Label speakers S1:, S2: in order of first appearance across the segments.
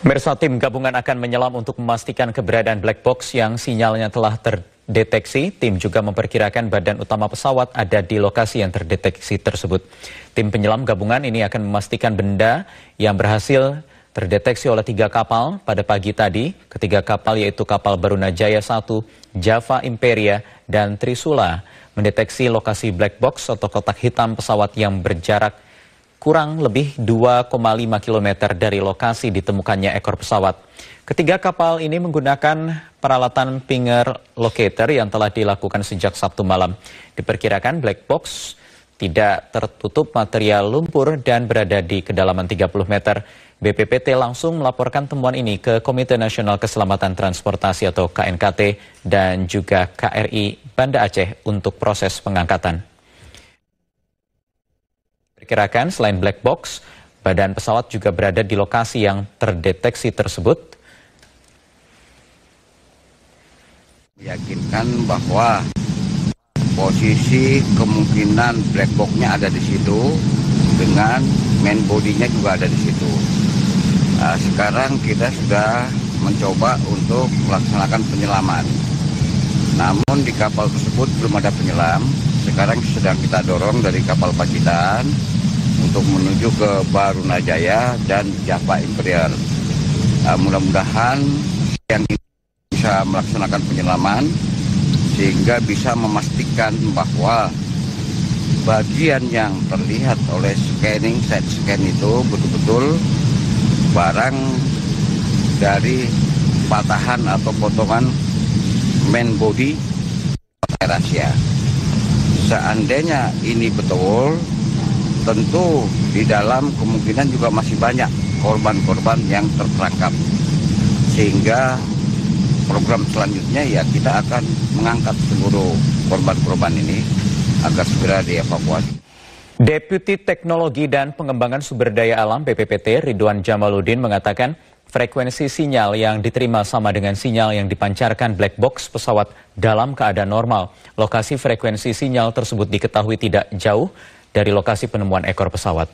S1: Pemirsa, tim gabungan akan menyelam untuk memastikan keberadaan black box yang sinyalnya telah terdeteksi. Tim juga memperkirakan badan utama pesawat ada di lokasi yang terdeteksi tersebut. Tim penyelam gabungan ini akan memastikan benda yang berhasil terdeteksi oleh 3 kapal pada pagi tadi. Ketiga kapal yaitu kapal Barunajaya 1, Java Imperia, dan Trisula mendeteksi lokasi black box atau kotak hitam pesawat yang berjarak kurang lebih 2,5 km dari lokasi ditemukannya ekor pesawat. Ketiga kapal ini menggunakan peralatan finger locator yang telah dilakukan sejak Sabtu malam. Diperkirakan black box tidak tertutup material lumpur dan berada di kedalaman 30 meter. BPPT langsung melaporkan temuan ini ke Komite Nasional Keselamatan Transportasi atau KNKT dan juga KRI Banda Aceh untuk proses pengangkatan. Diperkirakan selain black box, badan pesawat juga berada di lokasi yang terdeteksi tersebut.
S2: Meyakinkan bahwa posisi kemungkinan black box-nya ada di situ dengan main body-nya juga ada di situ. Nah, sekarang kita sudah mencoba untuk melaksanakan penyelaman. Namun di kapal tersebut belum ada penyelam. Sekarang sedang kita dorong dari kapal Pacitan untuk menuju ke Barunajaya dan Java Imperial. Mudah-mudahan yang ini bisa melaksanakan penyelaman sehingga bisa memastikan bahwa bagian yang terlihat oleh side scan itu betul-betul barang dari patahan atau potongan main body Asia. Seandainya ini betul, tentu di dalam kemungkinan juga masih banyak korban-korban yang terperangkap. Sehingga program selanjutnya ya kita akan mengangkat seluruh korban-korban ini agar segera dievakuasi.
S1: Deputi Teknologi dan Pengembangan Sumber Daya Alam BPPT Ridwan Jamaluddin mengatakan frekuensi sinyal yang diterima sama dengan sinyal yang dipancarkan black box pesawat dalam keadaan normal. Lokasi frekuensi sinyal tersebut diketahui tidak jauh dari lokasi penemuan ekor pesawat.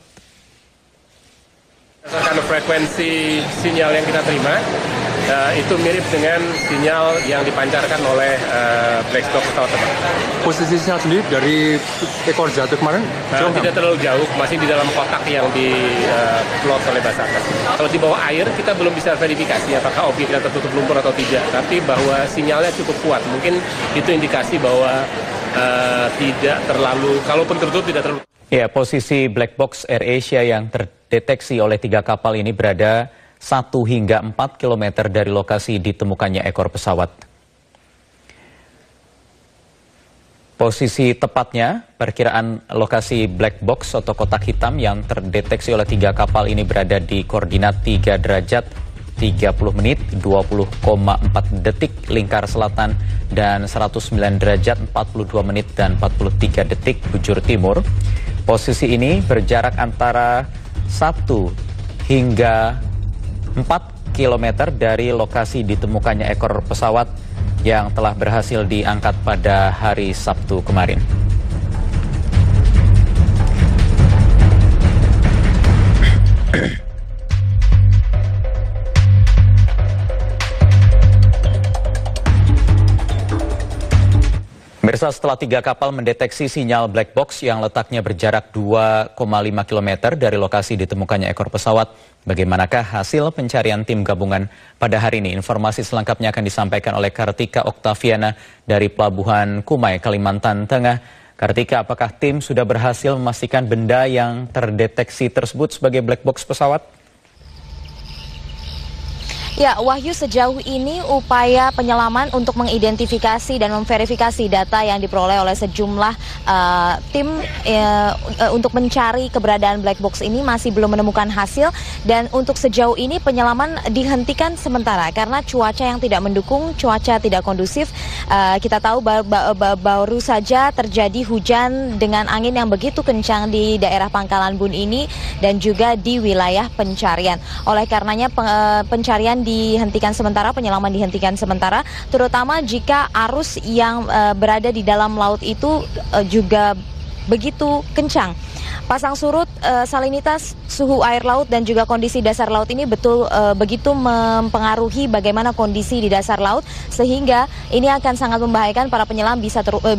S3: Berdasarkan frekuensi sinyal yang kita terima, itu mirip dengan sinyal yang dipancarkan oleh black box pesawat terbang.
S4: Posisi sinyal sendiri dari ekor jatuh kemarin?
S3: Tidak terlalu jauh, masih di dalam kotak yang diplot oleh Basarnas. Kalau di bawah air, kita belum bisa verifikasi apakah objek tidak tertutup lumpur atau tidak. Tapi bahwa sinyalnya cukup kuat, mungkin itu indikasi bahwa tidak terlalu, kalaupun tertutup tidak terlalu.
S1: Ya, posisi black box AirAsia yang terdeteksi oleh 3 kapal ini berada 1 hingga 4 km dari lokasi ditemukannya ekor pesawat. Posisi tepatnya, perkiraan lokasi black box atau kotak hitam yang terdeteksi oleh 3 kapal ini berada di koordinat 3 derajat 30 menit 20,4 detik lingkar selatan dan 109 derajat 42 menit dan 43 detik bujur timur. Posisi ini berjarak antara 1 hingga 4 km dari lokasi ditemukannya ekor pesawat yang telah berhasil diangkat pada hari Sabtu kemarin. Pemirsa, setelah 3 kapal mendeteksi sinyal black box yang letaknya berjarak 2,5 km dari lokasi ditemukannya ekor pesawat, bagaimanakah hasil pencarian tim gabungan pada hari ini? Informasi selengkapnya akan disampaikan oleh Kartika Oktaviana dari Pelabuhan Kumai, Kalimantan Tengah. Kartika, apakah tim sudah berhasil memastikan benda yang terdeteksi tersebut sebagai black box pesawat?
S5: Ya, Wahyu, sejauh ini upaya penyelaman untuk mengidentifikasi dan memverifikasi data yang diperoleh oleh sejumlah tim untuk mencari keberadaan black box ini masih belum menemukan hasil, dan untuk sejauh ini penyelaman dihentikan sementara karena cuaca yang tidak mendukung, cuaca tidak kondusif. Kita tahu baru saja terjadi hujan dengan angin yang begitu kencang di daerah Pangkalan Bun ini dan juga di wilayah pencarian. Oleh karenanya pencarian dihentikan sementara, penyelaman dihentikan sementara, terutama jika arus yang berada di dalam laut itu juga begitu kencang. Pasang surut, salinitas, suhu air laut dan juga kondisi dasar laut ini begitu mempengaruhi bagaimana kondisi di dasar laut, sehingga ini akan sangat membahayakan para penyelam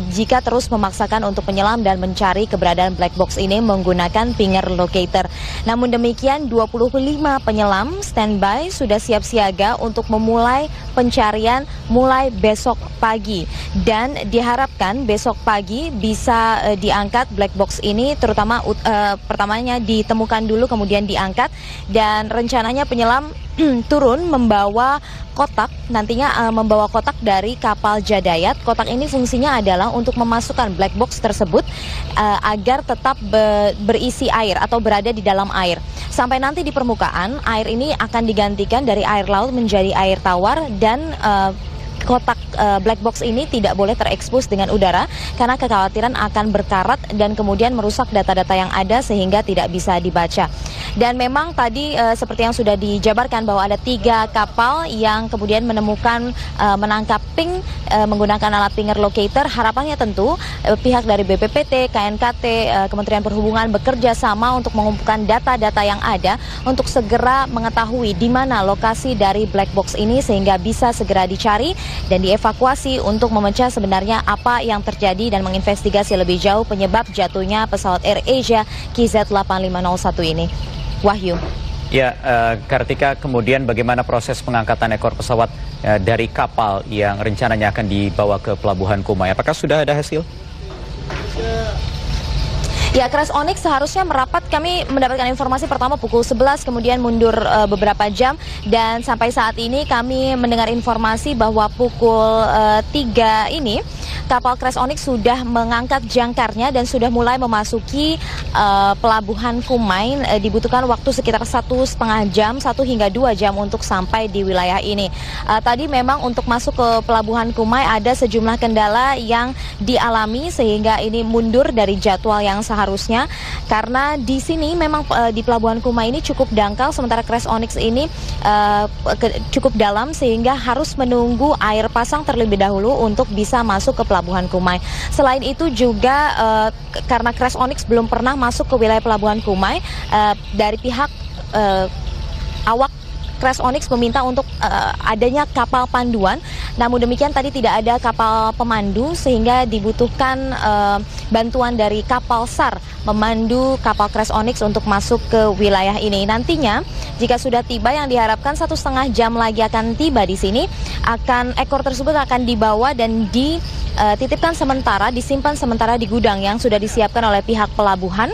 S5: jika terus memaksakan untuk penyelam dan mencari keberadaan black box ini menggunakan finger locator. Namun demikian 25 penyelam standby sudah siap siaga untuk memulai pencarian mulai besok pagi, dan diharapkan besok pagi bisa diangkat black box ini, terutama pertamanya ditemukan dulu kemudian diangkat, dan rencananya penyelam turun membawa kotak, nantinya membawa kotak dari kapal Jadayat. Kotak ini fungsinya adalah untuk memasukkan black box tersebut agar tetap berisi air atau berada di dalam air. Sampai nanti di permukaan, air ini akan digantikan dari air laut menjadi air tawar, dan kotak black box ini tidak boleh terekspos dengan udara karena kekhawatiran akan berkarat dan kemudian merusak data-data yang ada sehingga tidak bisa dibaca. Dan memang tadi seperti yang sudah dijabarkan bahwa ada 3 kapal yang kemudian menemukan menangkap pink menggunakan alat finger locator. Harapannya tentu pihak dari BPPT, KNKT, Kementerian Perhubungan bekerja sama untuk mengumpulkan data-data yang ada untuk segera mengetahui di mana lokasi dari black box ini sehingga bisa segera dicari dan dievakuasi untuk memecah sebenarnya apa yang terjadi dan menginvestigasi lebih jauh penyebab jatuhnya pesawat AirAsia KZ8501 ini. Wahyu.
S1: Ya, Kartika, kemudian bagaimana proses pengangkatan ekor pesawat dari kapal yang rencananya akan dibawa ke Pelabuhan Kumai? Apakah sudah ada hasil?
S5: Ya, Crash Onyx seharusnya merapat, kami mendapatkan informasi pertama pukul 11, kemudian mundur beberapa jam, dan sampai saat ini kami mendengar informasi bahwa pukul 3 ini kapal Crash Onyx sudah mengangkat jangkarnya dan sudah mulai memasuki Pelabuhan Kumai. Dibutuhkan waktu sekitar 1,5 jam, 1 hingga 2 jam untuk sampai di wilayah ini. Tadi memang untuk masuk ke Pelabuhan Kumai ada sejumlah kendala yang dialami sehingga ini mundur dari jadwal yang seharusnya, karena di sini memang di Pelabuhan Kumai ini cukup dangkal, sementara Crash Onyx ini cukup dalam sehingga harus menunggu air pasang terlebih dahulu untuk bisa masuk ke Pelabuhan Kumai. Selain itu juga karena Crash Onyx belum pernah masuk ke wilayah Pelabuhan Kumai, dari pihak awak Crash Onyx meminta untuk adanya kapal panduan. Namun demikian tadi tidak ada kapal pemandu sehingga dibutuhkan bantuan dari kapal SAR memandu kapal Crash Onyx untuk masuk ke wilayah ini. Nantinya jika sudah tiba, yang diharapkan 1,5 jam lagi akan tiba di sini, ekor tersebut akan dibawa dan dititipkan sementara, disimpan sementara di gudang yang sudah disiapkan oleh pihak pelabuhan.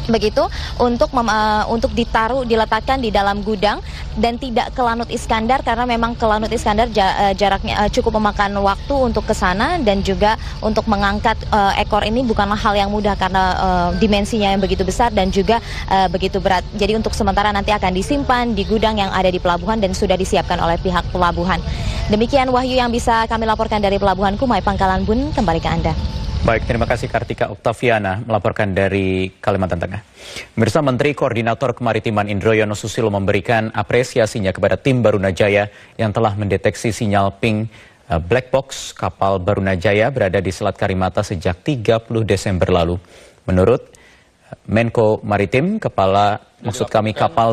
S5: Begitu untuk diletakkan di dalam gudang dan tidak ke Lanut Iskandar, karena memang ke Lanut Iskandar jaraknya cukup memakan waktu untuk ke sana, dan juga untuk mengangkat ekor ini bukanlah hal yang mudah karena dimensinya yang begitu besar dan juga begitu berat. Jadi untuk sementara nanti akan disimpan di gudang yang ada di pelabuhan dan sudah disiapkan oleh pihak pelabuhan. Demikian Wahyu yang bisa kami laporkan dari Pelabuhan Kumai, Pangkalan Bun. Kembali ke Anda.
S1: Baik, terima kasih Kartika Oktaviana melaporkan dari Kalimantan Tengah. Pemirsa, Menteri Koordinator Kemaritiman Indroyono Susilo memberikan apresiasinya kepada tim Barunajaya yang telah mendeteksi sinyal ping black box kapal Barunajaya berada di Selat Karimata sejak 30 Desember lalu. Menurut Menko Maritim, kapal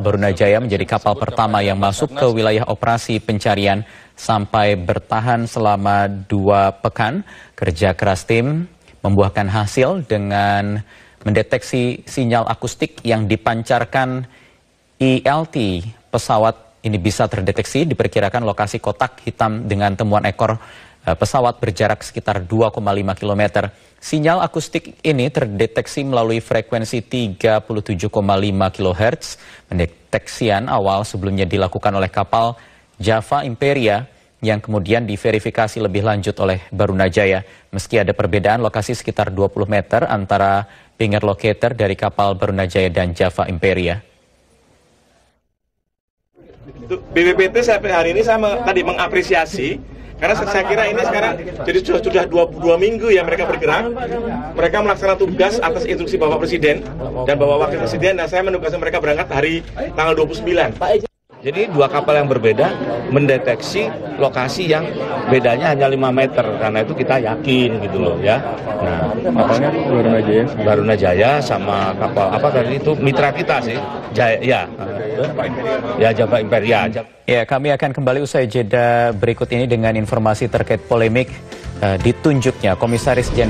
S1: Barunajaya menjadi kapal pertama yang masuk ke wilayah operasi pencarian sampai bertahan selama 2 pekan. Kerja keras tim membuahkan hasil dengan mendeteksi sinyal akustik yang dipancarkan ILT pesawat ini bisa terdeteksi. Diperkirakan lokasi kotak hitam dengan temuan ekor pesawat berjarak sekitar 2,5 km. Sinyal akustik ini terdeteksi melalui frekuensi 37,5 kHz. Pendeteksian awal sebelumnya dilakukan oleh kapal Java Imperia yang kemudian diverifikasi lebih lanjut oleh Barunajaya. Meski ada perbedaan lokasi sekitar 20 meter antara finger locator dari kapal Barunajaya dan Java Imperia.
S6: BPPT sampai hari ini tadi mengapresiasi, karena saya kira ini sekarang jadi sudah 2 minggu ya mereka bergerak. Mereka melaksanakan tugas atas instruksi Bapak Presiden dan Bapak Wakil Presiden, dan saya menugaskan mereka berangkat hari tanggal 29.
S7: Jadi dua kapal yang berbeda mendeteksi lokasi yang bedanya hanya 5 meter, karena itu kita yakin gitu loh ya. Nah,
S4: Kapalnya
S7: Barunajaya sama kapal apa tadi itu mitra kita sih, Jaya, ya Java Imperia.
S1: Ya, kami akan kembali usai jeda berikut ini dengan informasi terkait polemik ditunjuknya Komisaris Jenderal